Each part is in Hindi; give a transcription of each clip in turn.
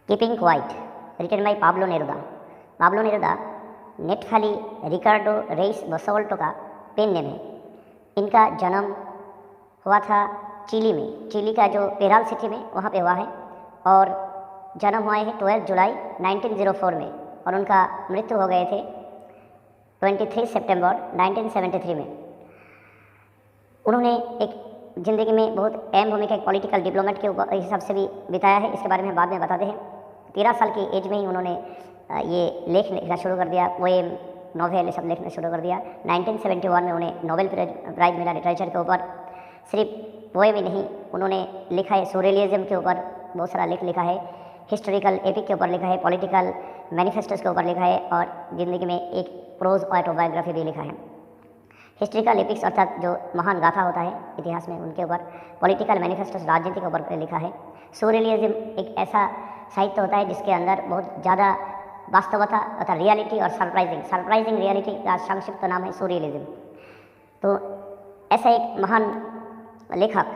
Keeping Quiet, written by Pablo Neruda. Pablo Neruda नेटफाली रिकार्डो रेइस बसोल्टो का पेन नेम है। इनका जन्म हुआ था चिली में, चिली का जो पेराल सिटी में वहाँ पे हुआ है, और जन्म हुआ है 12 जुलाई 1904 में, और उनका मृत्यु हो गए थे 23 सितंबर 1973 में। उन्होंने एक ज़िंदगी में बहुत अहम भूमिका एक पॉलिटिकल डिप्लोमेट के हिसाब से भी बिताया है। इसके बारे में बाद में बताते हैं। 13 साल की एज में ही उन्होंने ये लेख लिखना शुरू कर दिया, पोएम, नॉवेल, ये सब लिखना शुरू कर दिया। 1971 में उन्हें नोबेल प्राइज़ मिला लिटरेचर के ऊपर। सिर्फ पोएम ही नहीं, उन्होंने लिखा है सूरियलिज्म के ऊपर, बहुत सारा लेख लिखा है, हिस्टोरिकल एपिक के ऊपर लिखा है, पॉलिटिकल मैनिफेस्टोस के ऊपर लिखा है, और ज़िंदगी में एक प्रोज ऑटोबायोग्राफी भी लिखा है। हिस्ट्रिकल एपिक्स अर्थात जो महान गाथा होता है इतिहास में, उनके ऊपर, पॉलिटिकल मैनिफेस्टोस राजनीति के ऊपर लिखा है। सूरियलिज्म एक ऐसा साहित्य होता है जिसके अंदर बहुत ज़्यादा वास्तवता अर्थात रियलिटी और सरप्राइजिंग रियलिटी का संक्षिप्त नाम है सूरियलिज्म। तो ऐसा एक महान लेखक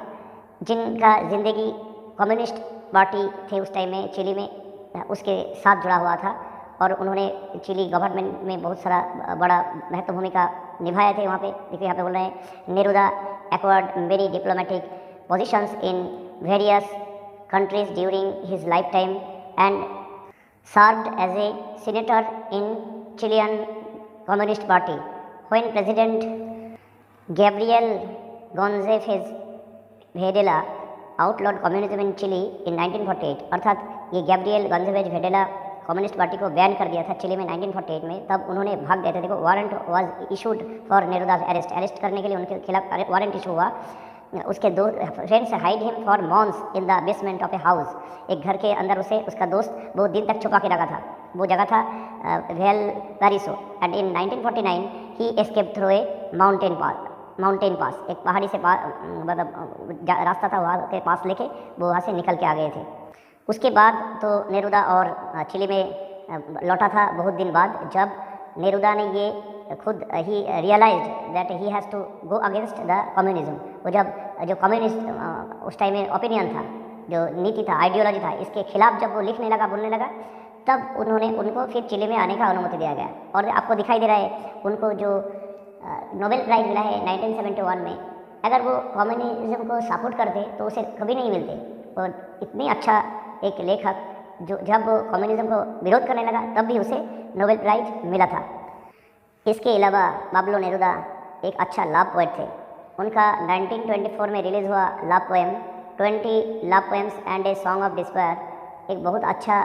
जिनका ज़िंदगी कम्युनिस्ट पार्टी थे उस टाइम में चिली में, उसके साथ जुड़ा हुआ था, और उन्होंने चिली गवर्नमेंट में बहुत सारा बड़ा महत्व भूमिका निभाया थे वहाँ पे। देखिए यहाँ पे बोल रहे हैं, Neruda acquired many diplomatic positions in various countries during his lifetime and served as a senator in Chilean Communist Party. When President Gabriel González Videla outlawed communism in Chile in 1948, अर्थात ये गैब्रियल गोंजालेज वेडेला कम्युनिस्ट पार्टी को बैन कर दिया था चिली में 1948 में, तब उन्होंने भाग गए थे। देखो, warrant was issued for Neruda's arrest करने के लिए उनके खिलाफ वारंट इशू हुआ। उसके दो friends hide him for months in the basement of a house, एक घर के अंदर उसे उसका दोस्त बहुत दिन तक छुपा के रखा था। वो जगह था Valparaiso, and in 1949 he escape through a mountain pass, एक पहाड़ी से मतलब रास्ता था, वहाँ के पास लेके वो वहाँ से निकल के आ गए थे। उसके बाद तो नेरुदा और चिली में लौटा था बहुत दिन बाद, जब नेरुदा ने ये खुद ही realized that he has to go against the communism. वो जब जो कम्युनिस्ट उस टाइम में ओपिनियन था, जो नीति था, आइडियोलॉजी था, इसके खिलाफ जब वो लिखने लगा, बोलने लगा, तब उनको फिर चिली में आने का अनुमति दिया गया। और आपको दिखाई दे रहा है उनको जो नोबेल प्राइज़ मिला है 1971 में, अगर वो कम्युनिज्म को सपोर्ट करते तो उसे कभी नहीं मिलते। और इतनी अच्छा एक लेखक जो जब कम्युनिज्म को विरोध करने लगा तब भी उसे नोबेल प्राइज़ मिला था। इसके अलावा पाब्लो नेरुदा एक अच्छा लव पोएट थे। उनका 1924 में रिलीज़ हुआ love poem 20 love poems and a song of despair एक बहुत अच्छा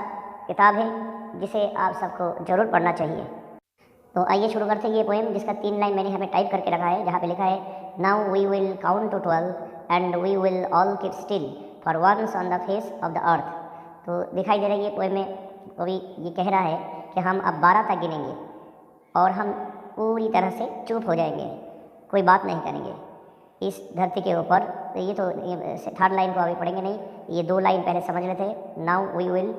किताब है जिसे आप सबको ज़रूर पढ़ना चाहिए। तो आइए शुरू करते हैं ये पोएम, जिसका 3 लाइन मैंने यहाँ पे टाइप करके रखा है, जहाँ पे लिखा है, now we will count to 12 and we will all keep still for once on the face of the earth. तो दिखाई दे रहा है ये पोएम में कवि ये कह रहा है कि हम अब 12 तक गिनेंगे और हम पूरी तरह से चुप हो जाएंगे, कोई बात नहीं करेंगे इस धरती के ऊपर। तो ये तो थर्ड लाइन को अभी पढ़ेंगे नहीं, ये 2 लाइन पहले समझ लेते हैं। Now we will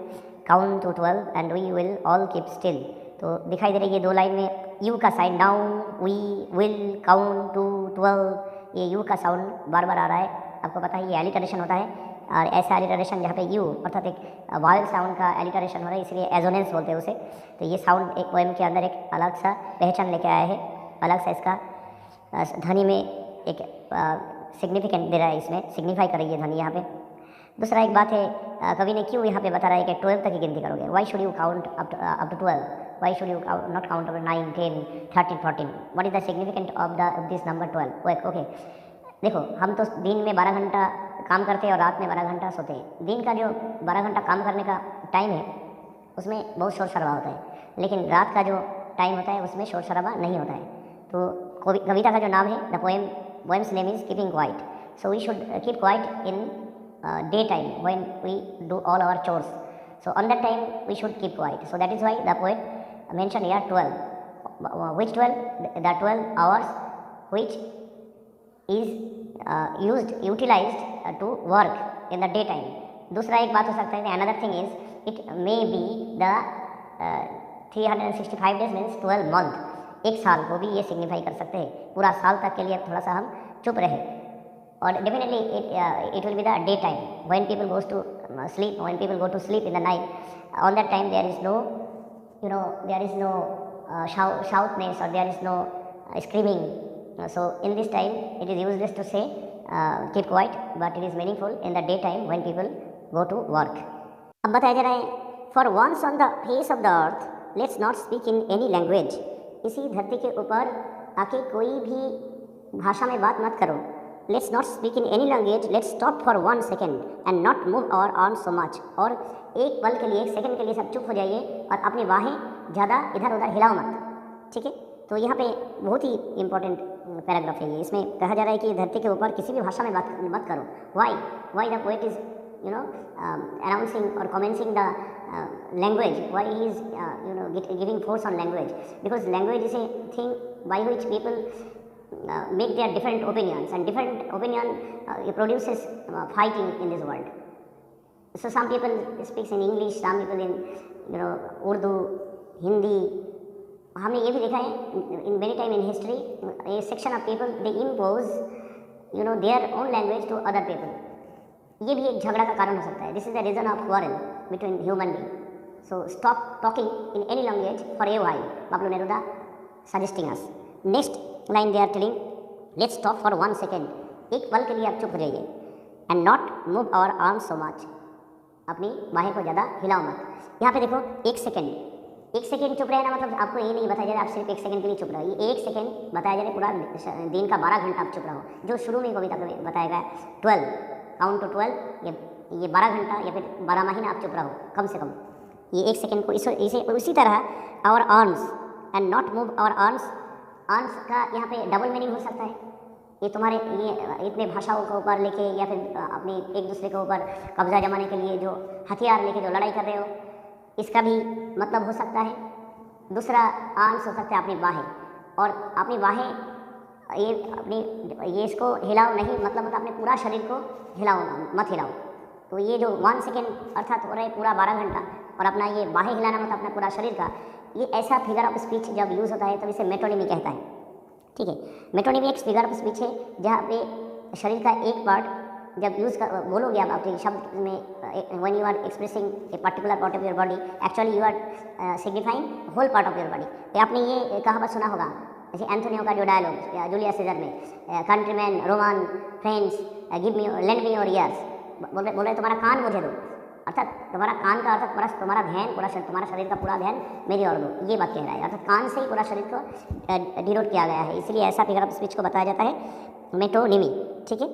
count to 12 and we will all keep still. तो दिखाई दे रही है ये 2 लाइन में यू का sign, now we will count to 12, ये यू का साउंड बार बार आ रहा है। आपको पता है ये एलिटरेशन होता है, और ऐसा एलिटरेशन जहाँ पे यू अर्थात एक वायल साउंड का एलिटरेशन हो रहा है, इसलिए एजोनेंस बोलते हैं उसे। तो ये साउंड एक पोएम के अंदर एक अलग सा पहचान लेके आया है, अलग सा इसका ध्वनि में एक सिग्निफिकेंट दे रहा है, इसमें सिग्निफाई कर रही है ध्वनि यहाँ पे। दूसरा एक बात है, कवि ने क्यों यहाँ पे बता रहा है कि 12 तक की गिनती करोगे, why should you count up to 12, why should you not count up 9, 10, 13, 14, what is the significant of this number 12? Okay, देखो, हम तो दिन में 12 घंटा काम करते हैं और रात में 12 घंटा सोते हैं। दिन का जो 12 घंटा काम करने का टाइम है उसमें बहुत शोर शराबा होता है, लेकिन रात का जो टाइम होता है उसमें शोर शराबा नहीं होता है। तो कविता का जो नाम है, the poem's name is keeping quiet. So we should keep quiet in day time when we do all our chores. So on that time we should keep quiet. So that is why the poet mention here 12। Which 12? The 12 hours which is utilized to work in the daytime. दूसरा एक बात हो सकता है, another thing is it may be the 365 days means 12 month, एक साल को भी ये सिग्निफाई कर सकते हैं, पूरा साल तक के लिए थोड़ा सा हम चुप रहे। और definitely it will be the day time when people goes to sleep, when people go to sleep in the night, on that time there is no, there is no shoutness, or there is no screaming. So in this time it is useless to say keep quiet, but it is meaningful in the daytime when people go to work. अब बताया जा रहा है, for once on the face of the earth, let's not speak in any language. इसी धरती के ऊपर आके कोई भी भाषा में बात मत करो. Let's not speak in any language. Let's stop for 1 second and not move our arms so much. और एक पल के लिए, एक सेकंड के लिए सब चुप हो जाइए और अपनी बाहें ज़्यादा इधर उधर हिलाओ मत. ठीक है, तो यहाँ पे बहुत ही इंपॉर्टेंट पैराग्राफ है ये. इसमें कहा जा रहा है कि धरती के ऊपर किसी भी भाषा में बात मत करो. Y the poet is announcing or commencing the language, why he is giving force on language, because language is a thing by which people make their different opinions, and different opinion produces fighting in this world. So some people speaks in English, some people in Urdu, Hindi. हमने ये भी देखा है in many time in history, a section of people they impose their own language to other people. ये भी एक झगड़ा का कारण हो सकता है. This is the reason of quarrel between human being. So stop talking in any language for a while. Pablo Neruda suggesting us. Next line they are telling, let's stop for 1 second. एक पल के लिए आप चुप हो जाइए. And not move our arms so much. अपनी बाहें को ज़्यादा हिलाओ मत. यहाँ पे देखो, एक सेकेंड चुप रहना मतलब आपको ये नहीं बताया जा रहा आप सिर्फ एक सेकंड के लिए चुप रहो. ये एक सेकंड बताया जा रहा है पूरा दिन का 12 घंटा आप चुप रहो. जो शुरू में कविता में बताया गया 12 काउंट टू 12, ये 12 घंटा या फिर 12 महीना आप चुप रहो कम से कम. ये एक सेकंड को इसे उसी तरह our arms and not move our arms. Arms का यहाँ पे डबल मीनिंग हो सकता है. ये तुम्हारे ये इतने भाषाओं के ऊपर लेके या फिर अपने एक दूसरे के ऊपर कब्जा जमाने के लिए जो हथियार लेके जो लड़ाई कर रहे हो, इसका भी मतलब हो सकता है. दूसरा आर्म्स हो सकता है अपनी बाहें. और अपनी बाहें ये इसको हिलाओ नहीं मतलब अपने पूरा शरीर को हिलाओ मत हिलाओ. तो ये जो 1 सेकेंड अर्थात हो रहा है पूरा 12 घंटा, और अपना ये बाहें हिलाना मतलब अपना पूरा शरीर का, ये ऐसा फिगर ऑफ स्पीच जब यूज़ होता है तब इसे मेट्रोनिमी कहता है. ठीक है, मेट्रोनिमी एक फिगर ऑफ स्पीच है जहाँ पे शरीर का एक पार्ट जब यूज़ कर बोलोगे आप अपने शब्द में, when you are expressing a particular part of your body, actually you are signifying whole part of your body. तो आपने ये कहावत सुना होगा, जैसे एंथोनियो का जो डायलॉग या जूलियस सीजर में, countryman, Roman, friends, lend me your ears. बोले तुम्हारा कान मुझे दो. अर्थात तुम्हारा कान का अर्थात तुम्हारा ध्यान तुम्हारा शरीर का पूरा ध्यान मेरी ओर दो. ये बात कह रहा है. अर्थात कान से ही पूरा शरीर को डिनोट किया गया है, इसलिए ऐसा फिगर ऑफ स्पीच को बताया जाता है मेट्रोनिमी. ठीक है,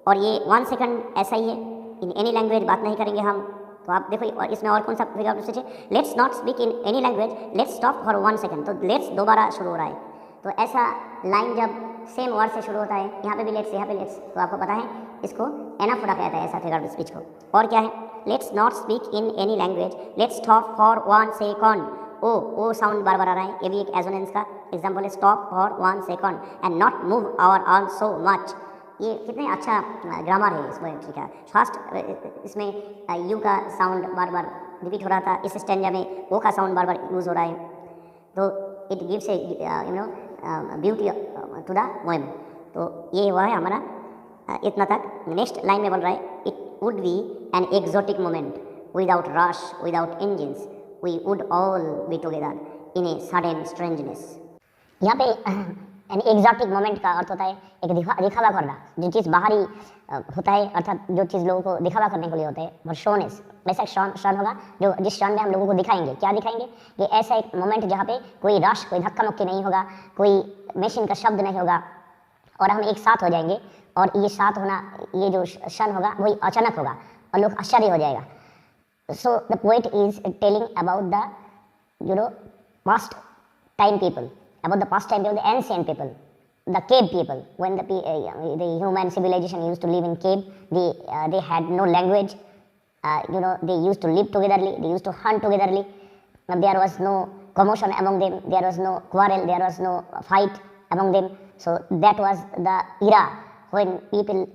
और ये 1 सेकंड ऐसा ही है. इन एनी लैंग्वेज बात नहीं करेंगे हम. तो आप देखो, और इसमें और कौन सा फिगर ऑफ स्पीच है, let's not speak in any language, let's stop for 1 second. तो लेट्स दोबारा शुरू हो रहा है. तो ऐसा लाइन जब सेम वर्ड से शुरू होता है, यहाँ पे भी लेट्स, यहाँ पे लेट्स, तो आपको पता है इसको एनफ कहता है ऐसा फिगर ऑफ स्पीच को. और क्या है, let's not speak in any language, let's stop for 1 second. O sound बार बार आ रहा है, ये भी एक एजोनेंस का एग्जाम्पल है. Stop for 1 second and not move our arms so much. ये कितने अच्छा ग्रामर है इस पोएट्री का. फर्स्ट इसमें यू का साउंड बार बार रिपीट हो रहा था, इस स्टैंजा में ओ का साउंड बार बार यूज़ हो रहा है. तो it gives a beauty to the poem. तो ये हुआ है हमारा इतना तक. नेक्स्ट लाइन में बोल रहा है, it would be an exotic moment without rush, without engines, we would all be together in a sudden strangeness. यहाँ पे एन एग्जॉटिक मोमेंट का अर्थ होता है एक दिखावा करना. जो चीज़ बाहरी होता है, अर्थात जो चीज़ लोगों को दिखावा करने के लिए होता है, वो शोनेस. वैसा क्षण होगा जो जिस क्षण में हम लोगों को दिखाएंगे. क्या दिखाएंगे, कि ऐसा एक मोमेंट जहाँ पे कोई रश, कोई धक्का मुक्की नहीं होगा, कोई मशीन का शब्द नहीं होगा, और हम एक साथ हो जाएंगे. और ये साथ होना, ये जो क्षण होगा वही अचानक होगा और लोग आश्चर्य हो जाएगा. So the poet is telling about the past time people, about the past time people, the ancient people, the cave people. When the human civilization used to live in cave, they had no language. They used to live togetherly, they used to hunt togetherly. There was no commotion among them, there was no quarrel, there was no fight among them. So that was the era when people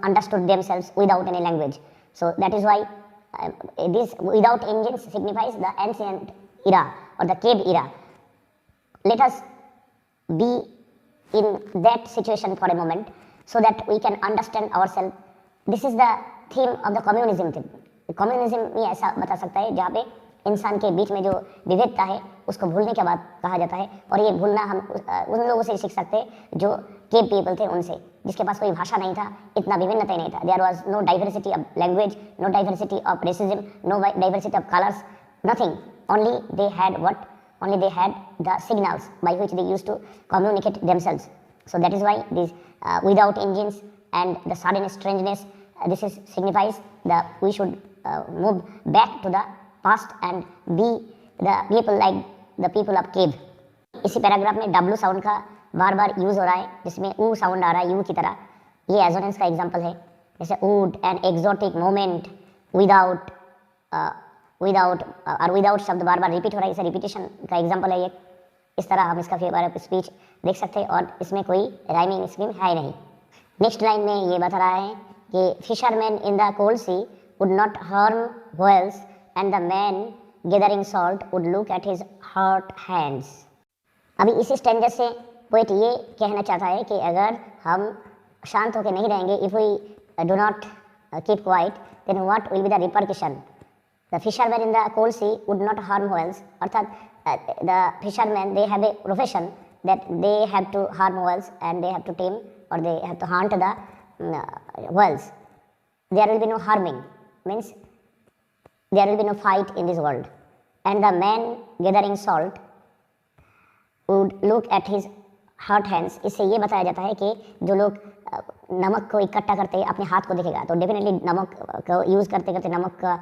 understood themselves without any language. So that is why this without engines signifies the ancient era or the cave era. Let us be in that situation for a moment so that we can understand ourselves. This is the theme of the communism थी। कम्युनिज्म ही ऐसा बता सकता है जहाँ पे इंसान के बीच में जो विविधता है उसको भूलने के बाद कहा जाता है, और ये भूलना हम उन लोगों से सीख सकते हैं जो केव पीपल थे उनसे, जिसके पास कोई भाषा नहीं था, इतना विभिन्नता नहीं था। There was no diversity of language, no diversity of racism, no diversity of colours, nothing, only they had what? Only they had the signals by which they used to communicate themselves. So that is why this without engines and the sudden strangeness, this is signifies that we should move back to the past and be the people like the people of cave. इसी पैराग्राफ में W साउंड का बार बार यूज हो रहा है, जिसमें ऊ साउंड आ रहा है यू की तरह। ये एजोनेंस का एग्जांपल है, जैसे would an exotic moment, without और विदाउट शब्द बार बार रिपीट हो रहा है, इसे रिपीटेशन का एग्जांपल है ये। इस तरह हम इसका फिर स्पीच देख सकते हैं, और इसमें कोई राइमिंग स्कीम है नहीं। नेक्स्ट लाइन में ये बता रहा है कि fisherman in the cold sea would not harm whales and the man gathering salt would look at his hot hands. अभी इसी स्टैंडर्ड से पोएट ये कहना चाहता है कि अगर हम शांत होकर नहीं रहेंगे, if we do not keep quiet, then what will be the repercussion. The fishermen in the cold sea would not harm whales, अर्थात the fishermen they have a profession that they have to harm whales and they have to tame or they have to hunt the whales. There will be no harming, means there will be no fight in this world. And the man gathering salt would look at his hot hands. इससे ये बताया जाता है कि जो लोग नमक को इकट्ठा करते हैं अपने हाथ को देखेगा, तो डेफिनेटली नमक को यूज़ करते करते, नमक का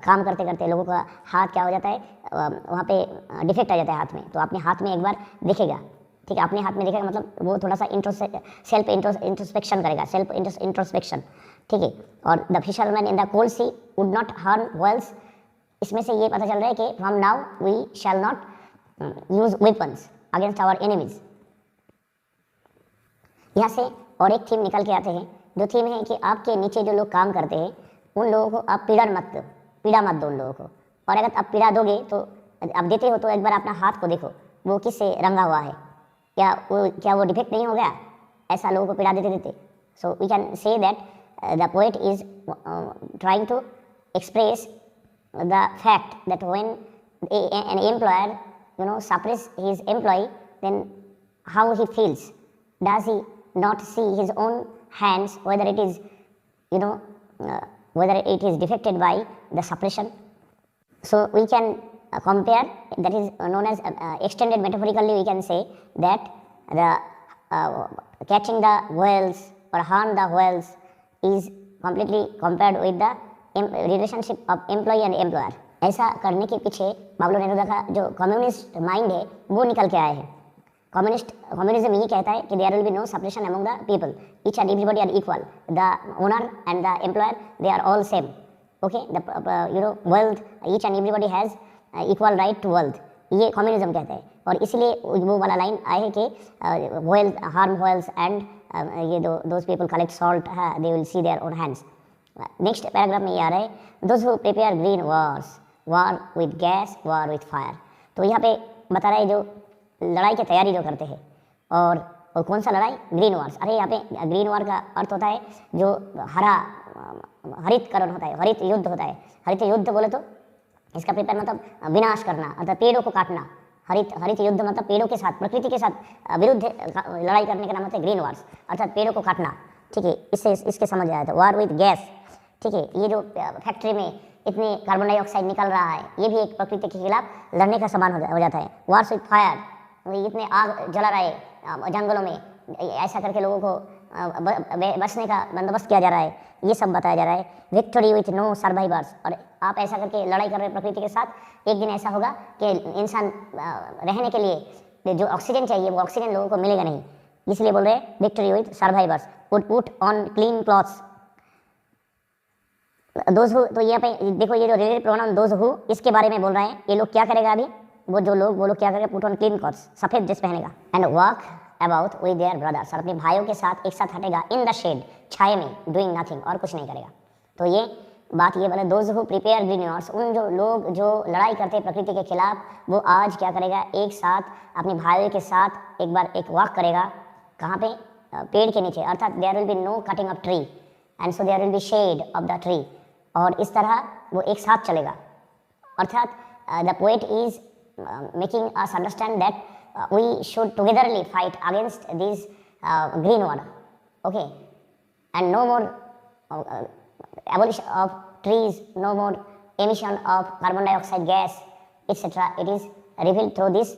काम करते करते लोगों का हाथ क्या हो जाता है, वहाँ पे डिफेक्ट आ जाता है हाथ में, तो अपने हाथ में एक बार देखेगा, ठीक है, अपने हाथ में देखेगा मतलब वो थोड़ा सा सेल्फ इंट्रोस्पेक्शन करेगा, सेल्फ इंट्रोस्पेक्शन, ठीक है। और the fisherman in the cold sea would not harm whales, इसमें से ये पता चल रहा है कि from now we shall not use weapons against our enemies. यहाँ से और एक थीम निकल के आते हैं, जो थीम है कि आपके नीचे जो लोग काम करते हैं उन लोगों को आप पीड़ा मत दो उन लोगों को, और अगर आप पीड़ा दोगे तो आप देते हो तो एक बार अपना हाथ को देखो वो किससे रंगा हुआ है, क्या वो डिफेक्ट नहीं हो गया, ऐसा लोगों को पीड़ा देते देते। So we can say that the poet is trying to express the fact that when an employer suppress his employee, then how he feels, does he not see his own hands whether it is whether it is defected by the suppression. So we can compare, that is known as extended metaphorically we can say that the catching the whales or harm the whales is completely compared with the relationship of employee and employer. ऐसा करने के पीछे पाब्लो नेरुदा का जो कम्युनिस्ट माइंड है वो निकल के आए हैं। कम्युनिज्म ये कहता है कि there will be no separation among the people, each and everybody are equal, the owner and the employer they are all same, okay, the wealth, each and everybody has equal right to wealth, ये कम्युनिज्म कहते हैं। और इसलिए वो वाला लाइन आए है कि वेल्थ हार्म वेल्थ एंड ये those people collect salt, they will see their own hands. Next paragraph में ये आ रहा है, those who prepare green Wars, war with gas, war with fire. तो यहाँ पे बता रहा है जो लड़ाई की तैयारी जो करते हैं, और कौन सा लड़ाई, ग्रीन वॉर्स। अरे यहाँ पे ग्रीन वॉर का अर्थ होता है जो हरितकरण होता है, हरित युद्ध होता है। हरित युद्ध बोले तो इसका प्रिपेयर मतलब विनाश करना, अर्थात पेड़ों को काटना। हरित युद्ध मतलब पेड़ों के साथ, प्रकृति के साथ विरुद्ध लड़ाई करने का नाम होता है ग्रीन वॉर्स, अर्थात पेड़ों को काटना, ठीक है। इससे इसके समझ आया था। वॉर विद गैस, ठीक है, ये जो फैक्ट्री में इतने कार्बन डाइऑक्साइड निकल रहा है, ये भी एक प्रकृति के खिलाफ लड़ने का समान हो जाता है। वॉर्स विद फायर, इतने आग जला रहा है जंगलों में, ऐसा करके लोगों को बचने का बंदोबस्त किया जा रहा है, ये सब बताया जा रहा है। विक्टोरी विथ नो सर्वाइवर्स, और आप ऐसा करके लड़ाई कर रहे हैं प्रकृति के साथ, एक दिन ऐसा होगा कि इंसान रहने के लिए जो ऑक्सीजन चाहिए वो ऑक्सीजन लोगों को मिलेगा नहीं, इसलिए बोल रहे हैं victory with survivors would put on clean clothes. Those who, तो यहाँ पे देखो ये जो रिलेटिव प्रोनाउन दोज हु, इसके बारे में बोल रहे हैं। ये लोग क्या करेगा अभी, वो लोग क्या करेगा, पुट ऑन क्लीन क्लॉथ्स, सफेद ड्रेस पहनेगा, and walk about with their brothers, और अपने भाइयों के साथ एक साथ हटेगा, इन द शेड, छाये में, डूइंग नथिंग, और कुछ नहीं करेगा। तो ये बात ये बोले, those who prepare green Wars, उन जो लोग जो लड़ाई करते हैं प्रकृति के खिलाफ, वो आज क्या करेगा, एक साथ अपने भाइयों के साथ एक बार एक वॉक करेगा, कहाँ पे, पेड़ के नीचे, अर्थात there will be no cutting of tree, and so there will be shade of the tree, और इस तरह वो एक साथ चलेगा। अर्थात the poet is making us understand that we should togetherly fight against this green war, okay, and no more abolition of trees, no more emission of carbon dioxide gas, etc. It is revealed through this